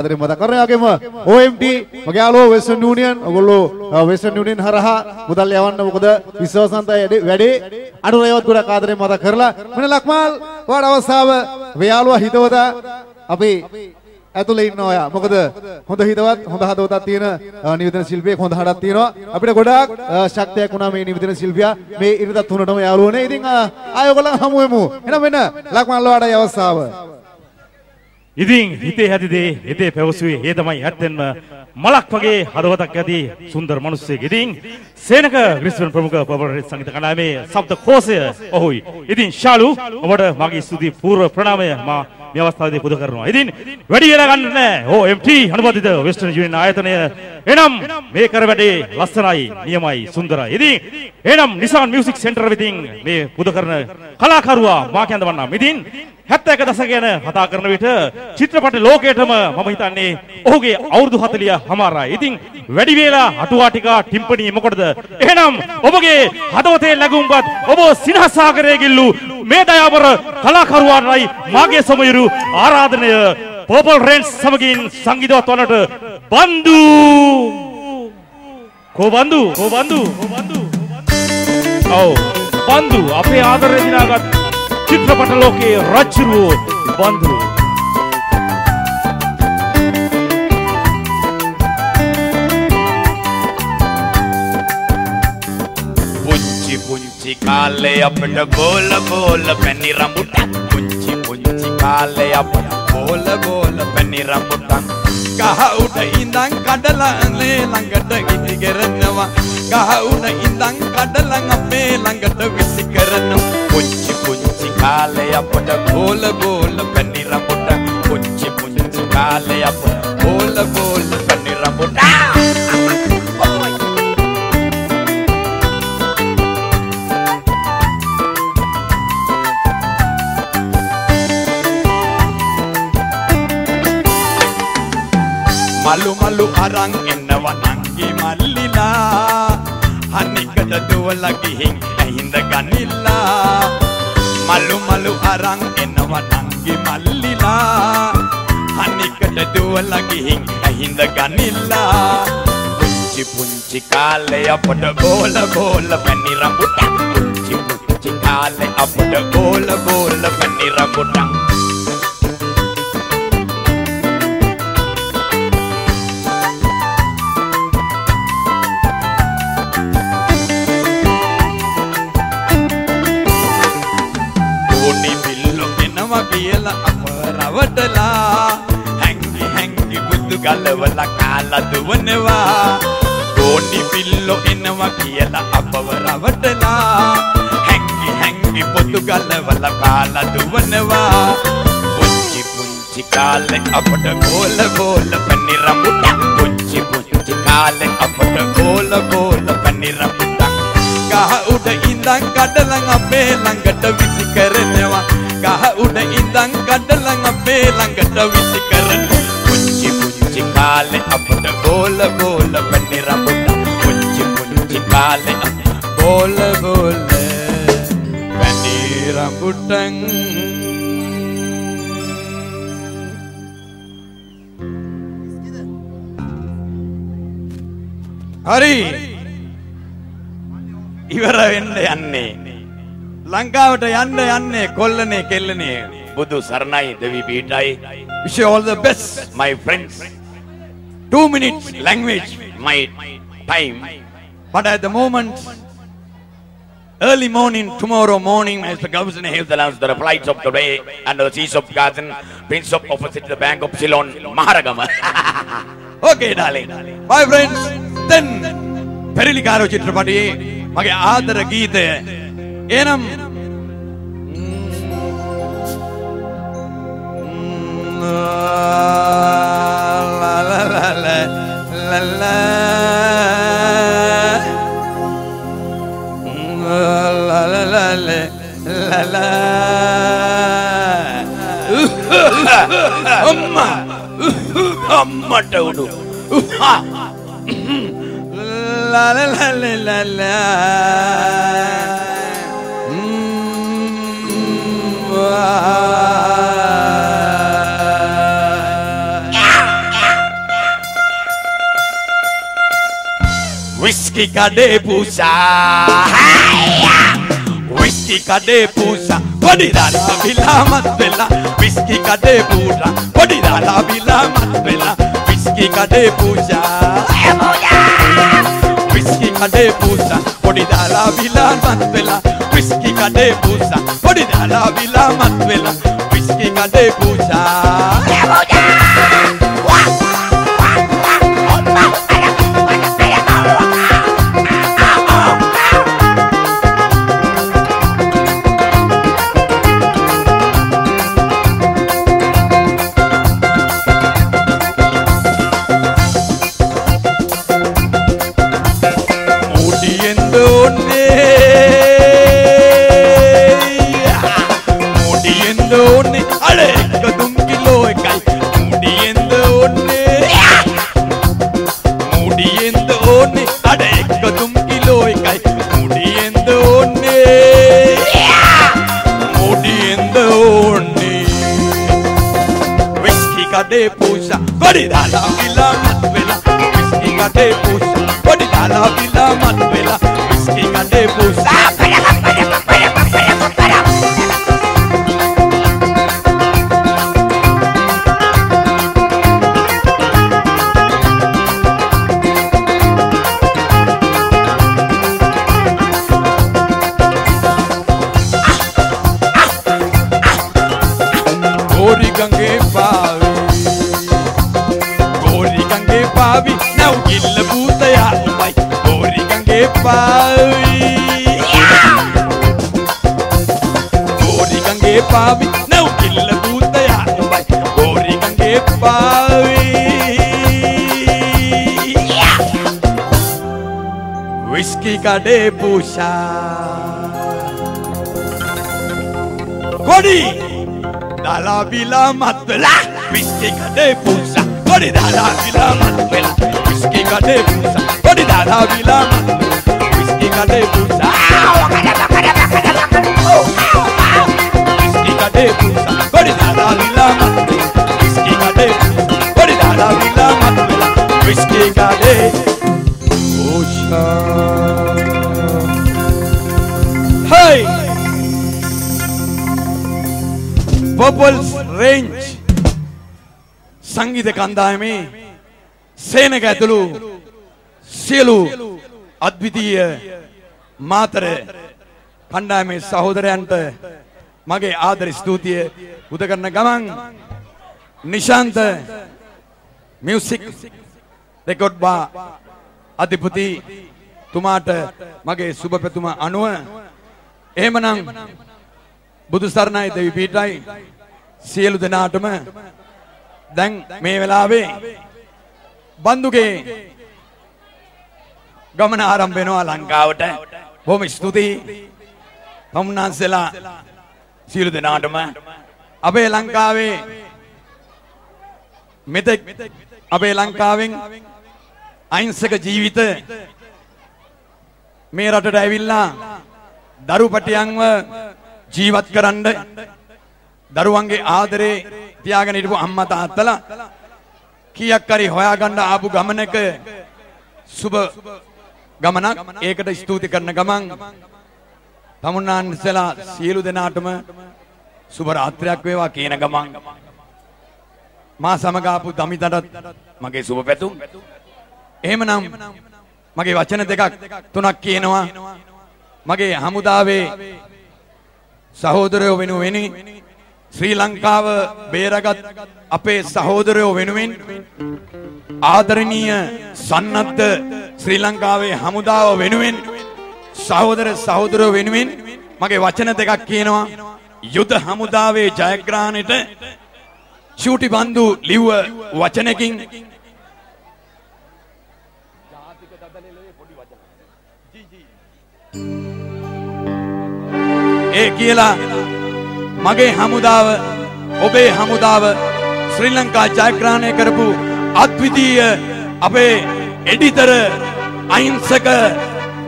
ආදරෙන් මතක් කරනවා. ඒ වගේම OMT මගේ යාළුවෝ වෙස්ටර්න් යූනියන් ඔයගොල්ලෝ වෙස්ටර්න් යූනියන් හරහා මුදල් යවන්න මොකද විශ්වාසන්ත වැඩේ අනුරයවත් ගොඩක් ආදරෙන් මතක් කරලා මෙන්න ලක්මාල් වාඩ අවස්ථාව මේ යාළුවා හිතවතා අපි ඇතුලේ ඉන්න ඔයා මොකද හොඳ හිතවත් හොඳ හදවතක් තියෙන නිවේදන ශිල්පියෙක් හොඳ හඩක් තියෙනවා අපිට ගොඩාක් ශක්තියක් වුණා මේ නිවේදන ශිල්පියා මේ ඉරිදා තුනටම යාළුවනේ ඉතින් ආයෝගලන් හමු වෙමු එහෙනම් මෙන්න ලක්මාල් වාඩේ අවස්ථාව ඉතින් හිතේ හැදිදේ හිතේ පැවසුවේ ඒ තමයි ඇත්තෙන්ම මලක් වගේ හදවතක් ඇති සුන්දර මිනිස්සෙක්. ඉතින් සේනක ග්‍රිස්බන් ප්‍රමුඛ පොපුලර් සංගීත කණ්ඩායමේ ශබ්ද කෝෂය ඔහුයි. ඉතින් ශාලු ඔබට මගේ ස්තුති පූර්ව ප්‍රණාමය මා මේ අවස්ථාවේදී පුද කරනවා. ඉතින් වැඩි වෙලා ගන්න නැහැ. OMT අනුමෝදිත වෙස්ටර්න් යූනියන් ආයතනය එනම් මේ කර වැඩේ ලස්සනයි, නියමයි, සුන්දරයි. ඉතින් එනම් නිසාන් මියුසික් සෙන්ටර් වෙතින් මේ පුද කරන කලාකරුවා මා කියන්න වන්නම්. ඉතින් 71 දශක ගැන කතා කරන විට චිත්‍රපට ලෝකයටම මම හිතන්නේ ඔහුගේ අවුරුදු 40 හමාරයි. ඉතින් වැඩි වේලා අටුවාටිකා ටිම්පනි මොකටද? එහෙනම් ඔබගේ හදවතේ ලැබුම්පත් ඔබ සිනහසාගරයේ ගිල්ලු මේ දයාබර කලාකරුවාටයි මාගේ සමයුරු ආරාධනය පර්පල් රේන්ජ් සමගින් සංගීතවත් වන්නට බන්දු කොබන්දු ඔව් බන්දු අපේ ආදරය දිනාගත් චිත්‍රපට ලෝකයේ රජුරු බන්දු පුංචි කාලේ අපිට බෝල පැණි රඹුටන් පුංචි කාලේ අපිට බෝල පැණි රඹුටන් ගහ උඩ ඉඳන් කඩලනේ ළඟට ඉදි කරනවා ගහ උඩ ඉඳන් කඩලන් අපේ ළඟට විසි කරනවා පුංචි කාලේ අපිට බෝල පැණි රඹුටන් පුංචි කාලේ අපිට බෝල පැණි රඹුටන් මලු අරන් එනවා නංගි මල්ලිලා අනිකට දුවලා ගිහින් ඇහිඳ ගනිලා මලු අරන් එනවා නංගි මල්ලිලා අනිකට දුවලා ගිහින් ඇහිඳ ගනිලා පුංචි කාලේ අපට බෝල පැණි රඹුටන් පුංචි කාලේ අපට බෝල පැණි රඹුටන් කියලා අප රවටලා හැංගි බුදු ගලවලා කාලා දුවනවා ඕනි පිල්ලෝ එනවා කියලා අපව රවටලා හැංගි බුදු ගලවලා කාලා දුවනවා පුංචි කාලේ අපට බෝල පැණි රඹුටන් පුංචි කාලේ අපට බෝල පැණි රඹුටන් ගහ උඩ ඉඳන් කඩලන් අපේ ළඟට විසි කරනවා ගහ උඩ ඉඳන් කඩලන් අපේ ළඟට විසි කරනවා පුංචි කාලේ අපට බෝල පැණි රඹුටන් පුංචි කාලේ බෝල පැණි රඹුටන් හරි ඉවර වෙන්න යන්නේ ලංකාවට යන්නේ කොල්ලනේ කෙල්ලනේ බුදු සරණයි දෙවි පීඨයි wish you all the best my friends 2 minutes language my time but at the moment early morning tomorrow morning as the governor has announced the flights of the day and the seas of Gazen prince of opposite the bank of Ceylon Maharagama okay darling bye friends then පෙරලිකාරෝ චිත්‍රපටයේ මගේ ආදර ගීතය එනම් අම්මට උඩු la la la la la Whiskey kade pusa. Whiskey kade pusa. Podi dala bila mat bela. Whiskey kade pusa. Podi dala bila mat bela. Whiskey kade pusa. Whiskey kade pusa. Podi dala bila mat bela. Whiskey kade pusa. Podi dala bila mat bela. Whiskey kade pusa. Kade pusa, kodi dala bila mat bela. Whiskey kade pusa, kodi dala bila mat bela. Whiskey kade pusa. Gori gange pavi. Now gilla buta ya umay gori gange pavi. Gori gange pavi. Now gilla buta ya umay gori gange pavi. Whiskey kade pusa. Gori dala bila mat bela. Whiskey kade pusa. Kodi dala bila mat bela. Whiskey kade pusa. Kodi dala bila mat bela. Whiskey kade pusa. Whiskey kade pusa. Kodi dala bila mat bela. Whiskey kade pusa. Kodi dala bila mat bela. Whiskey kade pusa. Hey! Bubbles range. සංගීත කණ්ඩායමේ සේනක ඇතුළු සියලු අද්විතීය මාතර කණ්ඩායමේ සහෝදරයන්ට මගේ ආදර ස්තුතිය උද කරන ගමන් Nishantha music record බා අධිපති තුමාට මගේ සුබ පැතුම අනුව එහෙමනම් බුදු සරණයි දෙවි පීඨයි සියලු දෙනාටම දැන් මේ වෙලාවේ බන්දුගේ ගමන ආරම්භ වෙනවා ලංකාවට. බොහොම ස්තුතියි තමුන්නාන්සලා සියලු දෙනාටම. අපේ ලංකාවේ මෙතෙක් අපේ ලංකාවෙන් අහිංසක ජීවිත මේ රටට ඇවිල්ලා දරුපටියන්ව ජීවත් කරන්න දරුවන්ගේ ආදරේ තියාගෙන හිටපු අම්මා තාත්තලා කීයක් හරි හොයාගන්න ආපු ගමනක සුබ ගමනක්. ඒකට ස්තුති කරන ගමන් තමුන්නාන්සලා සියලු දෙනාටම සුබ රාත්‍රියක් වේවා කියන ගමන් මා සමග ආපු දමිතටත් මගේ සුබ පැතුම්. එහෙමනම් මගේ වචන දෙකක් තුනක් කියනවා. මගේ හමුදාවේ සහෝදරයෝ වෙනුවෙන් ශ්‍රී ලංකාව බේරගත් අපේ සහෝදරයෝ වෙනුවෙන් ආදරණීය සන්නද්ධ ශ්‍රී ලංකාවේ හමුදාව වෙනුවෙන් සහෝදරයෝ වෙනුවෙන් මගේ වචන දෙකක් කියනවා. යුද හමුදාවේ ජයග්‍රහණයට චූටි බන්දු ලිව්ව වචනකින් ඒ කියලා මගේ හමුදාව ඔබේ හමුදාව ශ්‍රී ලංකා ජයග්‍රහණය කරපු අද්විතීය අපේ එඩිතර අහිංසක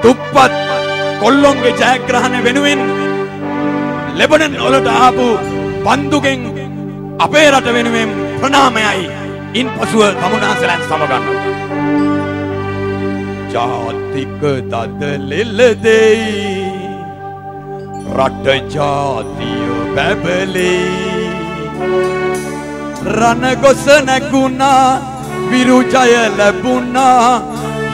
දුප්පත් කොල්ලොන්ගේ ජයග්‍රහණය වෙනුවෙන් ලෙබනන් වලට ආපු බන්දුගෙන් අපේ රට වෙනුවෙන් ප්‍රණාමයයි. ඉන්පසුව තමුන්නාන්සලන් සමගන්න ජාතික දද ලෙලදෙයි රට ජාතිය බැබලෙයි රණ ගොස නැගුණා විරුජය ලැබුණා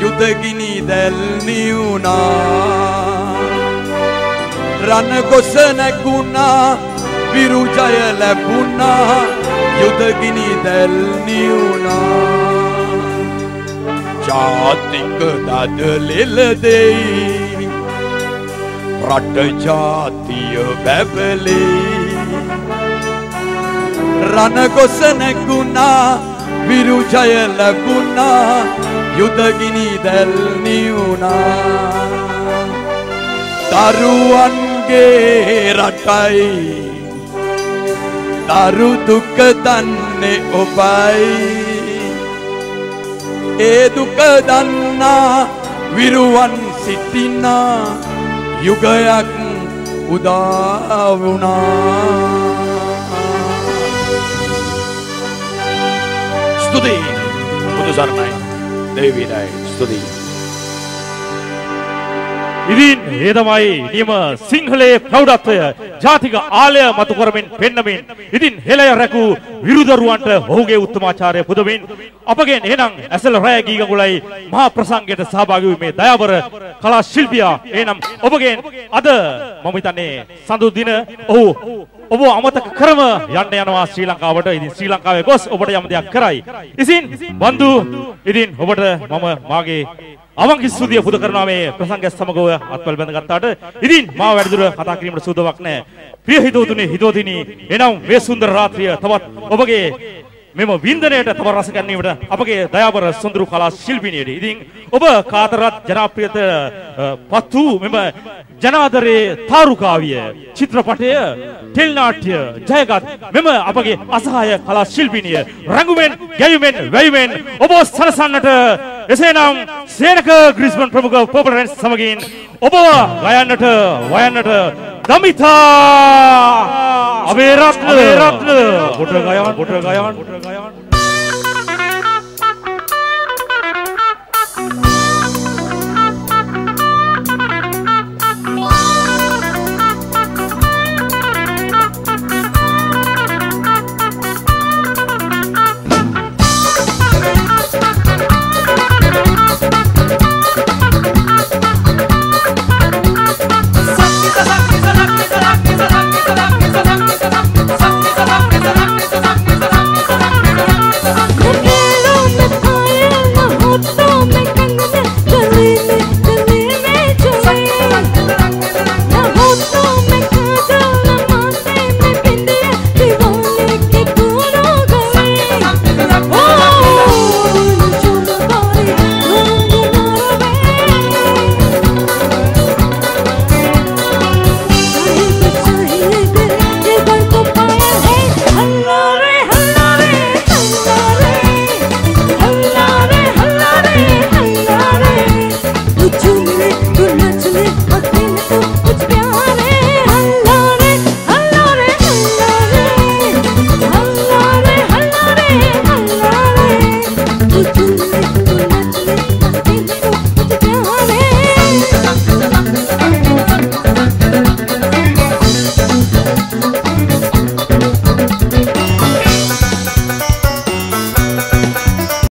යුදගිනි දැල් නිවුණා රණ ගොස නැගුණා විරුජය ලැබුණා යුදගිනි දැල් නිවුණා ජාතික දද ලෙලදෙයි රට ජාතිය බැබලෙයි රණ ගොස නැගුණා විරුජය ලැබුණා යුදගිනි දැල් නිවුණා දරුවන්ගේ රටයි දරු දුක දන්නේ ඔබයි ඒ දුක දන්නා විරුවන් සිටිනා යුගයක් උදා වුණා ස්තුතියි බුදු සරණයි දෙවියන්යි ස්තුතියි ඉතින් ඒ තමයි නියම සිංහලයේ ප්‍රෞಢත්වය ජාතික ආලය මතු කරමින් පෙන්නමින් ඉතින් හෙළය රැකූ විරුදරුවන්ට ඔහුගේ උත්තමාචාරය පුදමින් අපගෙන් එහෙනම් ඇසල රෑ ගීගඟුලයි මහා ප්‍රසංගයට සහභාගී වූ මේ දයාබර කලා ශිල්පියා එහෙනම් ඔබගෙන් අද මම හිතන්නේ සඳු දින ඔබ අමතක කරම යන්න යනවා ශ්‍රී ලංකාවට. ඉතින් ශ්‍රී ලංකාවේ ගොස් ඔබට යම් දෙයක් කරයි. ඉතින් බන්දු ඉතින් ඔබට මම මාගේ අවංකි ස්තුතිය පුද කරනවා මේ ප්‍රසංගය සමගව අත්වල බැඳ ගත්තාට. ඉතින් මාව වැඩිදුර කතා කිරීමට සූදාවක් නැහැ. ප්‍රිය හිතවතුනි හිතවතිනි එනම් මේ සුන්දර රාත්‍රිය තවත් ඔබගේ මෙම වින්දනයට තව රස ගැනීමට අපගේ දයාබර සොඳුරු කලා ශිල්පිනියට. ඉතින් ඔබ කාතරත් ජනප්‍රියත පත් වූ මෙම ජනාදරේ තාරුකාවිය චිත්‍රපටය ටෙල් නාට්‍ය ජයගත් මෙම අපගේ අසහාය කලා ශිල්පිනිය රංගුවෙන් ගැයුමෙන් වැයුමෙන් ඔබ සනසන්නට එසේනම් සේනක ග්‍රීස්මන් ප්‍රමුඛ පොපරෙන්ස් සමගින් ඔබ ගයන්නට වයන්නට දමිතා අබේරත්න කොට ගයන් you